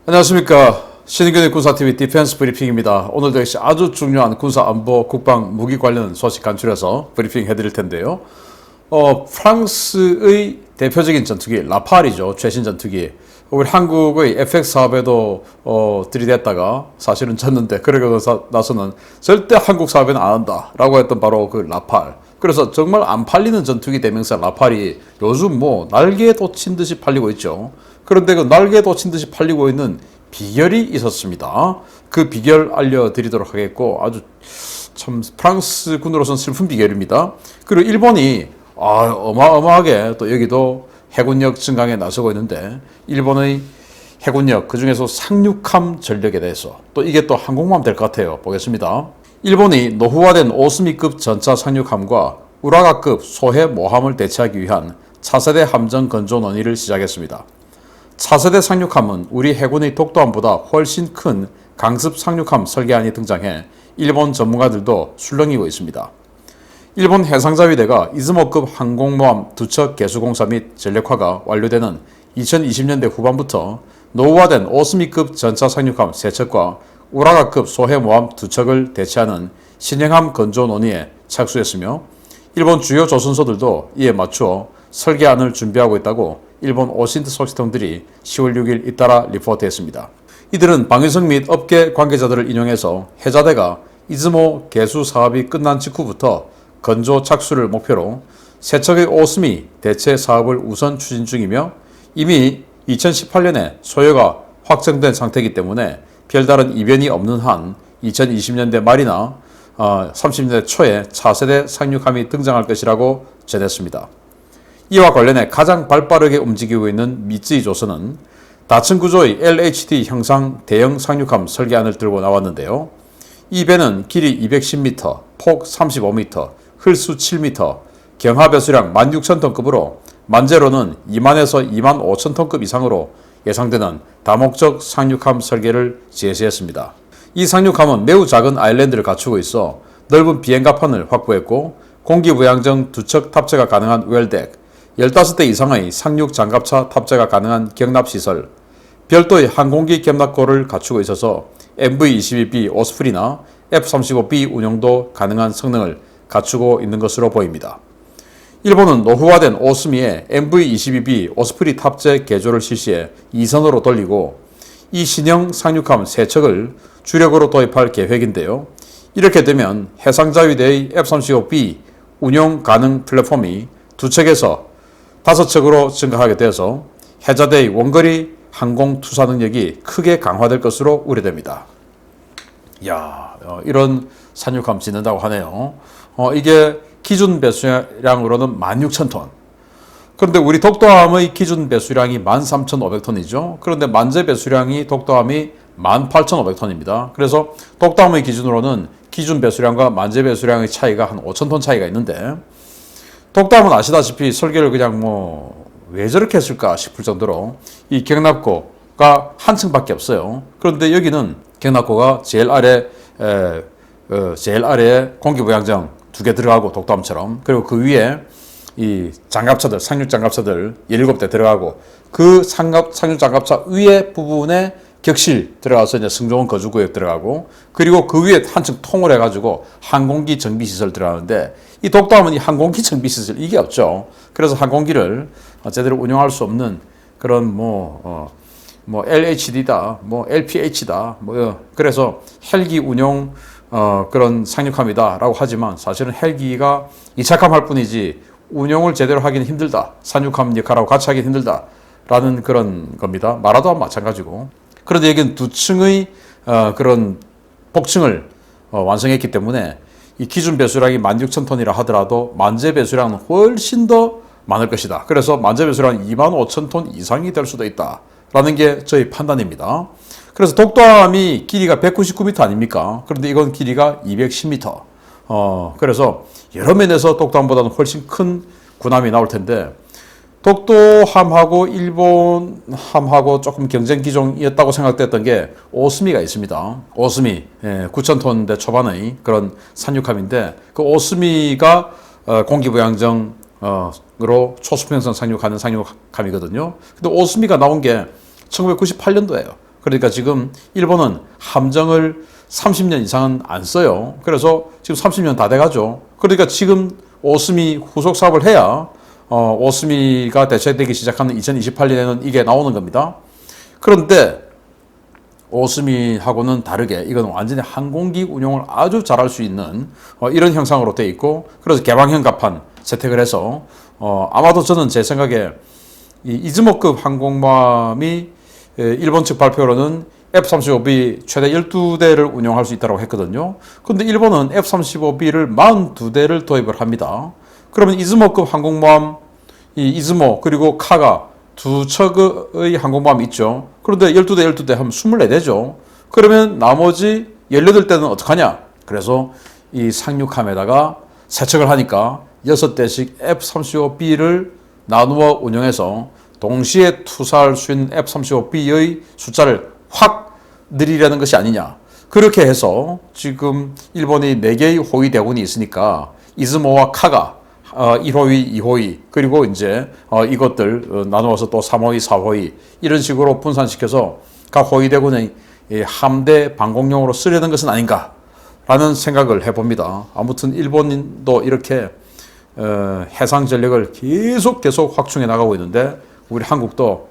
안녕하십니까. 신인균의 군사TV 디펜스 브리핑입니다. 오늘도 역시 아주 중요한 군사 안보 국방 무기 관련 소식 간추려서 브리핑 해드릴 텐데요. 프랑스의 대표적인 전투기 라팔이죠. 최신 전투기. 우리 한국의 FX 사업에도 들이댔다가 사실은 졌는데 그러고 나서는 절대 한국 사업에는 안 한다라고 했던 바로 그 라팔. 그래서 정말 안 팔리는 전투기 대명사 라팔이 요즘 뭐 날개에 돋친 듯이 팔리고 있죠. 그런데 그 날개에 돋친 듯이 팔리고 있는 비결이 있었습니다. 그 비결 알려드리도록 하겠고, 아주 참 프랑스 군으로서는 슬픈 비결입니다. 그리고 일본이 어마어마하게 또 여기도 해군력 증강에 나서고 있는데, 일본의 해군력, 그 중에서 상륙함 전력에 대해서 또 이게 또 항공모함 될 것 같아요. 보겠습니다. 일본이 노후화된 오스미급 전차 상륙함과 우라가급 소해 모함을 대체하기 위한 차세대 함정 건조 논의를 시작했습니다. 차세대 상륙함은 우리 해군의 독도함보다 훨씬 큰 강습 상륙함 설계안이 등장해 일본 전문가들도 술렁이고 있습니다. 일본 해상자위대가 이즈모급 항공모함 2척 개수공사 및 전력화가 완료되는 2020년대 후반부터 노후화된 오스미급 전차 상륙함 3척과 우라가급 소해모함 2척을 대체하는 신형함 건조 논의에 착수했으며 일본 주요 조선소들도 이에 맞추어 설계안을 준비하고 있다고 일본 오신트 소식통들이 10월 6일 잇따라 리포트했습니다. 이들은 방위성 및 업계 관계자들을 인용해서 해자대가 이즈모 개수 사업이 끝난 직후부터 건조 착수를 목표로 세척의 오스미 대체 사업을 우선 추진 중이며 이미 2018년에 소요가 확정된 상태이기 때문에 별다른 이변이 없는 한 2020년대 말이나 30년대 초에 차세대 상륙함이 등장할 것이라고 전했습니다. 이와 관련해 가장 발빠르게 움직이고 있는 미쯔이 조선은 다층 구조의 LHD 형상 대형 상륙함 설계안을 들고 나왔는데요. 이 배는 길이 210m, 폭 35m, 흘수 7m, 경하 배수량 16,000톤급으로 만재로는 2만에서 2만 5천 톤급 이상으로 예상되는 다목적 상륙함 설계를 제시했습니다. 이 상륙함은 매우 작은 아일랜드를 갖추고 있어 넓은 비행갑판을 확보했고 공기부양정 2척 탑재가 가능한 웰덱, 15대 이상의 상륙 장갑차 탑재가 가능한 경납시설, 별도의 항공기 격납고를 갖추고 있어서 MV-22B 오스프리나 F-35B 운용도 가능한 성능을 갖추고 있는 것으로 보입니다. 일본은 노후화된 오스미에 MV-22B 오스프리 탑재 개조를 실시해 2선으로 돌리고 이 신형 상륙함 3척을 주력으로 도입할 계획인데요. 이렇게 되면 해상자위대의 F-35B 운용 가능 플랫폼이 2척에서 5척으로 증가하게 되어서 해자대의 원거리 항공 투사 능력이 크게 강화될 것으로 우려됩니다. 이런 상륙함 짓는다고 하네요. 이게 기준 배수량으로는 16,000톤. 그런데 우리 독도함의 기준 배수량이 13,500톤이죠. 그런데 만재 배수량이 독도함이 18,500톤입니다. 그래서 독도함의 기준으로는 기준 배수량과 만재 배수량의 차이가 한 5,000톤 차이가 있는데 독도함은 아시다시피 설계를 그냥 왜 저렇게 했을까 싶을 정도로 이 경납고가 한 층밖에 없어요. 그런데 여기는 경납고가 제일 아래에 공기부양정 2개 들어가고 독도함처럼, 그리고 그 위에 이 장갑차들, 상륙 장갑차들 17대 들어가고 그 상륙 장갑차 위에 부분에 격실 들어가서 이제 승조원 거주구역 들어가고, 그리고 그 위에 한층 통을 해가지고 항공기 정비시설 들어가는데 이 독도함은 이 항공기 정비시설 이게 없죠. 그래서 항공기를 제대로 운영할 수 없는 그런 LHD다, LPH다, 그래서 헬기 운용 그런 상륙함이다라고 하지만 사실은 헬기가 이착함 할 뿐이지 운용을 제대로 하기는 힘들다. 상륙함 역할하고 같이 하기는 힘들다라는 그런 겁니다. 마라도와 마찬가지고. 그런데 여기는 2층의 그런 복층을 완성했기 때문에 이 기준 배수량이 16,000톤이라 하더라도 만재 배수량은 훨씬 더 많을 것이다. 그래서 만재 배수량 25,000톤 이상이 될 수도 있다라는 게 저희 판단입니다. 그래서 독도함이 길이가 199m 아닙니까? 그런데 이건 길이가 210m. 그래서 여러 면에서 독도함보다는 훨씬 큰 군함이 나올 텐데 독도함하고 일본함하고 조금 경쟁 기종이었다고 생각됐던 게 오스미가 있습니다. 오스미 9,000톤대 초반의 그런 상륙함인데 그 오스미가 공기부양정으로 초수평선 상륙하는 상륙함이거든요. 근데 오스미가 나온 게 1998년도예요. 그러니까 지금 일본은 함정을 30년 이상은 안 써요. 그래서 지금 30년 다 돼가죠. 그러니까 지금 오스미 후속 사업을 해야 오스미가 대체되기 시작하는 2028년에는 이게 나오는 겁니다. 그런데 오스미하고는 다르게 이건 완전히 항공기 운용을 아주 잘할 수 있는 이런 형상으로 돼 있고, 그래서 개방형 갑판 채택을 해서 아마도 저는 제 생각에 이 이즈모급 항공모함이 일본 측 발표로는 F-35B 최대 12대를 운용할 수 있다고 했거든요. 근데 일본은 F-35B를 42대를 도입을 합니다. 그러면 이즈모급 항공모함, 이 이즈모 그리고 카가 두 척의 항공모함이 있죠. 그런데 12대 하면 24대죠. 그러면 나머지 18대는 어떡하냐? 그래서 이 상륙함에다가 세척을 하니까 6대씩 F-35B를 나누어 운영해서 동시에 투사할 수 있는 F-35B의 숫자를 확 늘리려는 것이 아니냐. 그렇게 해서 지금 일본이 4개의 호위 대군이 있으니까 이즈모와 카가 1호위, 2호위, 그리고 이제 이것들 나누어서 또 3호위, 4호위 이런 식으로 분산시켜서 각 호위 대군의 함대 방공용으로 쓰려는 것은 아닌가라는 생각을 해봅니다. 아무튼 일본도 이렇게 해상 전력을 계속 확충해 나가고 있는데 우리 한국도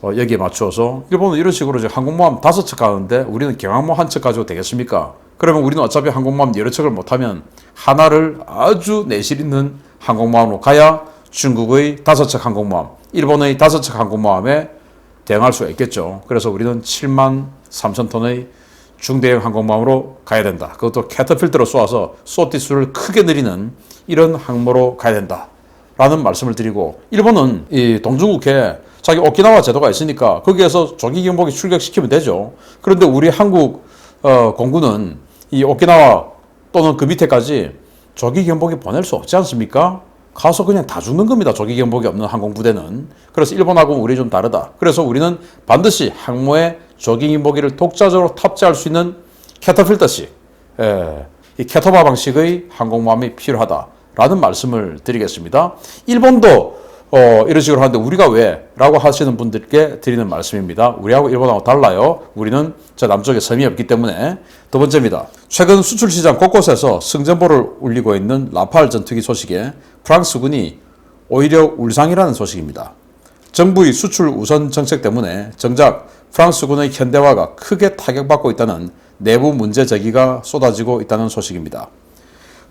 여기에 맞추어서 일본은 이런 식으로 이제 항공모함 5척 가는데 우리는 경항모 1척 가지고 되겠습니까? 그러면 우리는 어차피 항공모함 여러 척을 못하면 하나를 아주 내실 있는 항공모함으로 가야 중국의 5척 항공모함, 일본의 5척 항공모함에 대응할 수가 있겠죠. 그래서 우리는 7만 3천 톤의 중대형 항공모함으로 가야 된다. 그것도 캐터필터로 쏘아서 쏘띠수를 크게 늘리는 이런 항모로 가야 된다. 라는 말씀을 드리고, 일본은 이 동중국해 자기 오키나와 제도가 있으니까 거기에서 조기 경보기 출격시키면 되죠. 그런데 우리 한국 공군은 이 오키나와 또는 그 밑에까지 조기 경보기 보낼 수 없지 않습니까? 가서 그냥 다 죽는 겁니다. 조기 경보기 없는 항공부대는. 그래서 일본하고는 우리 좀 다르다. 그래서 우리는 반드시 항모에 조기 경보기를 독자적으로 탑재할 수 있는 캐터필터식, 이 캐터바 방식의 항공모함이 필요하다라는 말씀을 드리겠습니다. 일본도 이런 식으로 하는데 우리가 왜? 라고 하시는 분들께 드리는 말씀입니다. 우리하고 일본하고 달라요. 우리는 저 남쪽에 섬이 없기 때문에. 두 번째입니다. 최근 수출시장 곳곳에서 승전보를 울리고 있는 라팔 전투기 소식에 프랑스군이 오히려 울상이라는 소식입니다. 정부의 수출 우선 정책 때문에 정작 프랑스군의 현대화가 크게 타격받고 있다는 내부 문제 제기가 쏟아지고 있다는 소식입니다.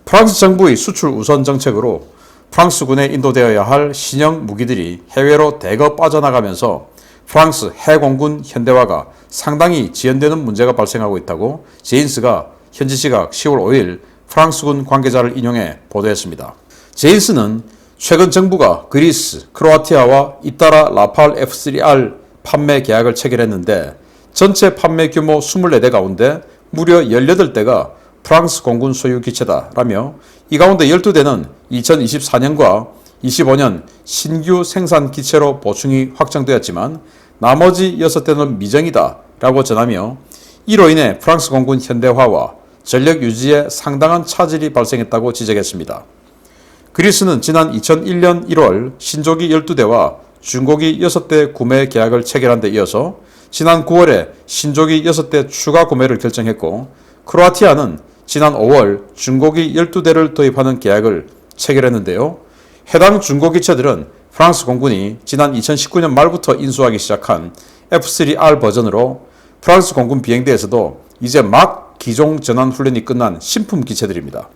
프랑스 정부의 수출 우선 정책으로 프랑스군에 인도되어야 할 신형 무기들이 해외로 대거 빠져나가면서 프랑스 해공군 현대화가 상당히 지연되는 문제가 발생하고 있다고 제인스가 현지 시각 10월 5일 프랑스군 관계자를 인용해 보도했습니다. 제인스는 최근 정부가 그리스, 크로아티아와 잇따라 라팔 F3R 판매 계약을 체결했는데 전체 판매 규모 24대 가운데 무려 18대가 프랑스 공군 소유 기체다라며 이 가운데 12대는 2024년과 25년 신규 생산 기체로 보충이 확정되었지만 나머지 6대는 미정이다 라고 전하며 이로 인해 프랑스 공군 현대화와 전력 유지에 상당한 차질이 발생했다고 지적했습니다. 그리스는 지난 2001년 1월 신조기 12대와 중고기 6대 구매 계약을 체결한 데 이어서 지난 9월에 신조기 6대 추가 구매를 결정했고, 크로아티아는 지난 5월 중고기 12대를 도입하는 계약을 체결했는데요. 해당 중고기체들은 프랑스 공군이 지난 2019년 말부터 인수하기 시작한 F3R 버전으로 프랑스 공군 비행대에서도 이제 막 기종 전환 훈련이 끝난 신품 기체들입니다.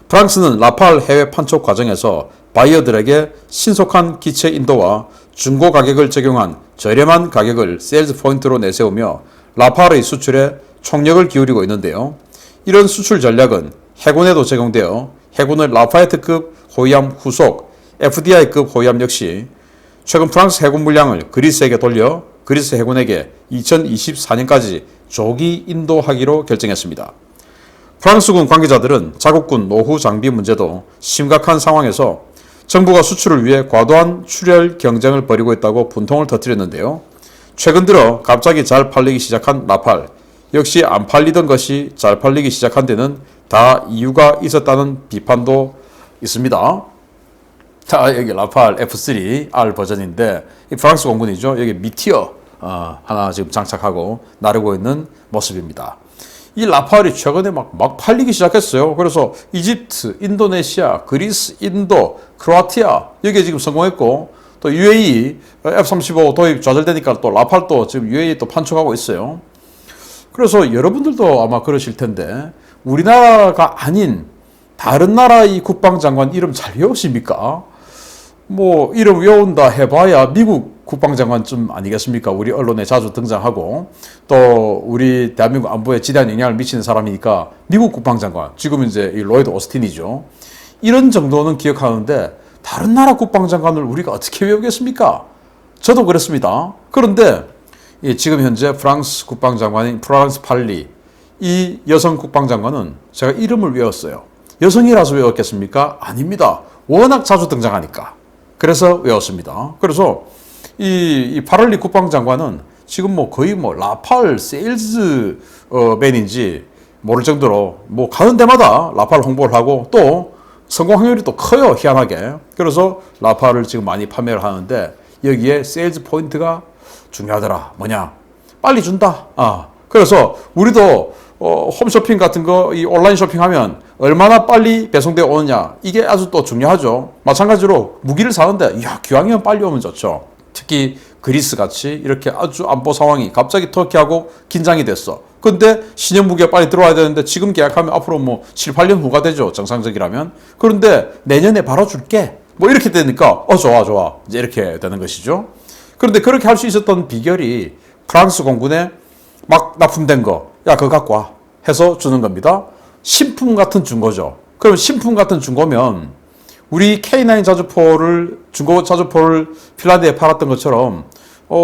프랑스는 라팔 해외 판촉 과정에서 바이어들에게 신속한 기체 인도와 중고 가격을 적용한 저렴한 가격을 세일즈 포인트로 내세우며 라팔의 수출에 총력을 기울이고 있는데요. 이런 수출 전략은 해군에도 적용되어 해군의 라파에트급 호위함 후속 FDI급 호위함 역시 최근 프랑스 해군 물량을 그리스에게 돌려 그리스 해군에게 2024년까지 조기 인도하기로 결정했습니다. 프랑스군 관계자들은 자국군 노후 장비 문제도 심각한 상황에서 정부가 수출을 위해 과도한 출혈 경쟁을 벌이고 있다고 분통을 터뜨렸는데요. 최근 들어 갑자기 잘 팔리기 시작한 라팔, 역시 안 팔리던 것이 잘 팔리기 시작한 데는 다 이유가 있었다는 비판도 있습니다. 자, 여기 라팔 F3R 버전인데 이 프랑스 공군이죠. 여기 미티어 하나 지금 장착하고 나르고 있는 모습입니다. 이 라팔이 최근에 막 팔리기 시작했어요. 그래서 이집트, 인도네시아, 그리스, 인도, 크로아티아 여기에 지금 성공했고 또 UAE F-35 도입 좌절되니까 또 라팔 또 지금 UAE 또 판촉하고 있어요. 그래서 여러분들도 아마 그러실 텐데 우리나라가 아닌 다른 나라의 국방장관 이름 잘 외우십니까? 뭐 이름 외운다 해봐야 미국 국방장관쯤 아니겠습니까? 우리 언론에 자주 등장하고 또 우리 대한민국 안보에 지대한 영향을 미치는 사람이니까 미국 국방장관, 지금 이제 이 로이드 오스틴이죠. 이런 정도는 기억하는데 다른 나라 국방장관을 우리가 어떻게 외우겠습니까? 저도 그렇습니다. 그런데 지금 현재 프랑스 국방장관인 프랑스 팔리 이 여성 국방장관은 제가 이름을 외웠어요. 여성이라서 외웠겠습니까? 아닙니다. 워낙 자주 등장하니까. 그래서 외웠습니다. 그래서 이 파럴리 국방장관은 지금 뭐 거의 뭐 라팔 세일즈맨인지 모를 정도로 뭐 가는 데마다 라팔 홍보를 하고 또 성공 확률이 또 커요. 희한하게. 그래서 라팔을 지금 많이 판매를 하는데 여기에 세일즈 포인트가 중요하더라. 뭐냐? 빨리 준다. 그래서 우리도 홈쇼핑 같은 거 이 온라인 쇼핑하면 얼마나 빨리 배송되어 오느냐 이게 아주 또 중요하죠. 마찬가지로 무기를 사는데 기왕이면 빨리 오면 좋죠. 특히 그리스 같이 이렇게 아주 안보 상황이 갑자기 터키하고 긴장이 됐어. 근데 신형 무기가 빨리 들어와야 되는데 지금 계약하면 앞으로 뭐 7, 8년 후가 되죠. 정상적이라면. 그런데 내년에 바로 줄게. 뭐 이렇게 되니까 좋아. 이제 이렇게 되는 것이죠. 그런데 그렇게 할 수 있었던 비결이 프랑스 공군에 막 납품된 거, 그거 갖고 와 해서 주는 겁니다. 신품 같은 중고죠. 그럼 신품 같은 중고면 우리 K9 자주포를 중고 자주포를 핀란드에 팔았던 것처럼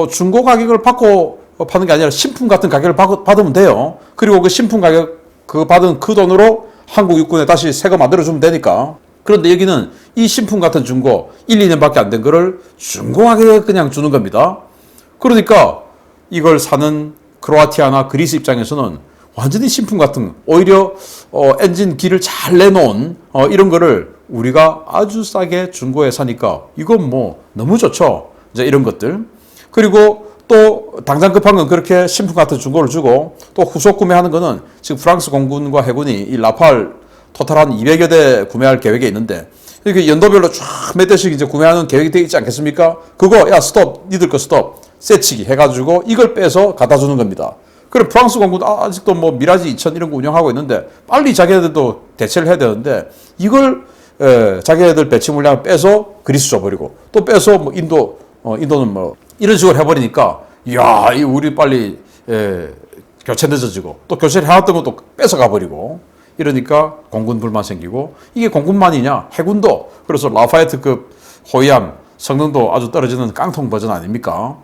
중고 가격을 받고 파는 게 아니라 신품 같은 가격을 받으면 돼요. 그리고 그 신품 가격 받은 그 돈으로 한국 육군에 다시 새 거 만들어주면 되니까. 그런데 여기는 이 신품 같은 중고 1, 2년밖에 안 된 거를 중고 가격에 그냥 주는 겁니다. 그러니까 이걸 사는 크로아티아나 그리스 입장에서는 완전히 신품 같은 오히려 엔진 기를 잘 내놓은 이런 거를 우리가 아주 싸게 중고에 사니까 이건 뭐 너무 좋죠. 이제 이런 것들. 그리고 또 당장 급한 건 그렇게 신품 같은 중고를 주고 또 후속 구매하는 거는 지금 프랑스 공군과 해군이 이 라팔 토탈 한 200여 대 구매할 계획에 있는데 이렇게 연도별로 쫙 몇 대씩 이제 구매하는 계획이 되어 있지 않겠습니까? 그거 스톱 니들 거 스톱 쇠치기 해가지고 이걸 빼서 갖다 주는 겁니다. 그럼 프랑스 공군 아직도 뭐 미라지 2000 이런 거 운영하고 있는데 빨리 자기네들도 대체를 해야 되는데 이걸 자기네들 배치 물량을 빼서 그리스 줘버리고 또 빼서 뭐 인도는 뭐 이런 식으로 해버리니까 이야 이 우리 빨리 교체 늦어지고 또 교체를 해왔던 것도 뺏어 가버리고 이러니까 공군 불만 생기고 이게 공군만이냐 해군도 그래서 라파에트급 호위함 성능도 아주 떨어지는 깡통 버전 아닙니까?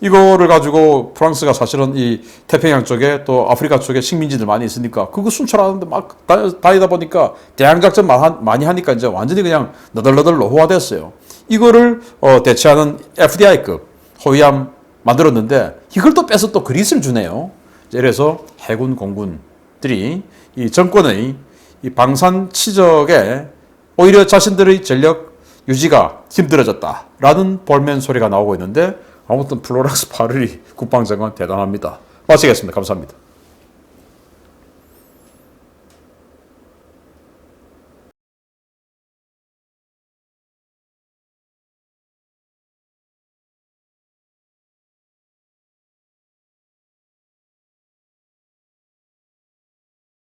이거를 가지고 프랑스가 사실은 이 태평양 쪽에 또 아프리카 쪽에 식민지들 많이 있으니까 그거 순찰하는데 막 다니다 보니까 대항작전 많이 하니까 이제 완전히 그냥 너덜너덜 노후화됐어요. 이거를 대체하는 FDI급 호위함 만들었는데 이걸 또 빼서 또 그리스를 주네요. 이래서 해군 공군들이 이 정권의 이 방산 치적에 오히려 자신들의 전력 유지가 힘들어졌다라는 볼멘 소리가 나오고 있는데 아무튼 플로렌스 파르리 국방장관 대단합니다. 마치겠습니다. 감사합니다.